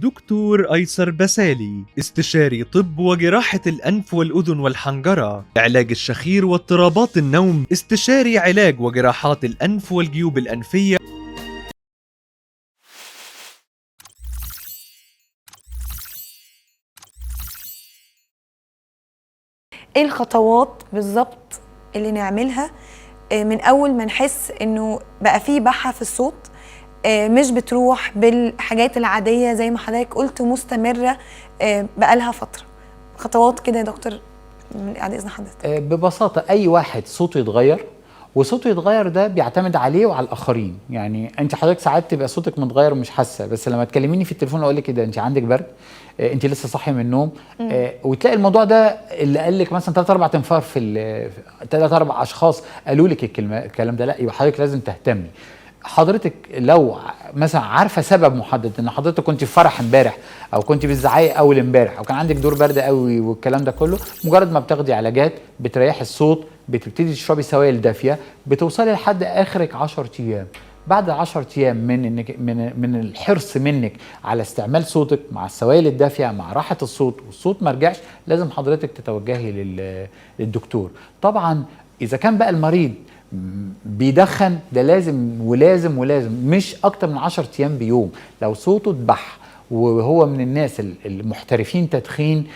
دكتور أيسر بسالي، استشاري طب وجراحة الأنف والأذن والحنجرة، علاج الشخير واضطرابات النوم، استشاري علاج وجراحات الأنف والجيوب الأنفية. ايه الخطوات بالظبط اللي نعملها من اول ما نحس انه بقى فيه بحة في الصوت، مش بتروح بالحاجات العادية زي ما حضرتك قلت مستمرة بقالها فترة؟ خطوات كده يا دكتور بعد اذن حضرتك. ببساطة أي واحد صوته يتغير، وصوته يتغير ده بيعتمد عليه وعلى الآخرين. يعني أنت حضرتك ساعات تبقى صوتك متغير ومش حاسة، بس لما تكلميني في التليفون أقول لك كده أنت عندك برد، أنت لسه صاحية من النوم، وتلاقي الموضوع ده اللي قال لك مثلا 3 4 تنفار في 3 4 أشخاص قالوا لك الكلام ده، لا يبقى حضرتك لازم تهتمي. حضرتك لو مثلا عارفه سبب محدد، ان حضرتك كنت في فرح امبارح او كنت بتزعقي اول امبارح او كان عندك دور برد قوي والكلام ده كله، مجرد ما بتاخدي علاجات بتريحي الصوت، بتبتدي تشربي سوائل دافيه، بتوصلي لحد اخرك 10 ايام. بعد 10 ايام من الحرص منك على استعمال صوتك مع السوائل الدافيه مع راحه الصوت والصوت ما رجعش، لازم حضرتك تتوجهي للدكتور. طبعا اذا كان بقى المريض بيدخن، ده لازم ولازم ولازم مش اكتر من 10 ايام بيوم. لو صوته اتبح وهو من الناس المحترفين تدخين،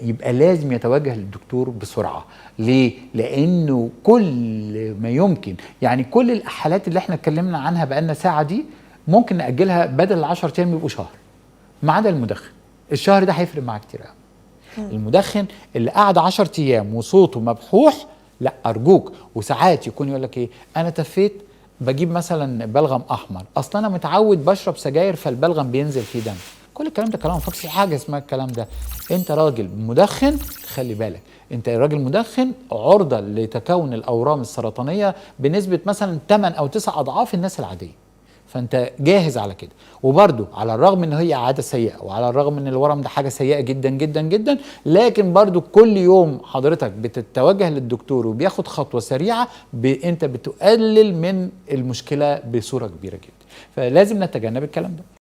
يبقى لازم يتوجه للدكتور بسرعة. ليه؟ لأنه كل ما يمكن، يعني كل الحالات اللي احنا اتكلمنا عنها بقالنا ساعة دي ممكن نأجلها، بدل 10 أيام يبقوا شهر، ما عدا المدخن. الشهر ده هيفرق معاه كتير قوي. المدخن اللي قعد 10 أيام وصوته مبحوح، لا أرجوك. وساعات يكون يقول لك إيه، أنا تفيت بجيب مثلا بلغم أحمر، أصلا أنا متعود بشرب سجاير فالبلغم بينزل فيه دم. كل الكلام ده كلام فاضي، في حاجه اسمها الكلام ده. انت راجل مدخن خلي بالك، انت راجل مدخن عرضه لتكون الاورام السرطانيه بنسبه مثلا 8 او 9 اضعاف الناس العاديه. فانت جاهز على كده. وبرده على الرغم ان هي عاده سيئه، وعلى الرغم ان الورم ده حاجه سيئه جدا جدا جدا، لكن برده كل يوم حضرتك بتتوجه للدكتور وبياخد خطوه سريعه، انت بتقلل من المشكله بصوره كبيره جدا. فلازم نتجنب الكلام ده.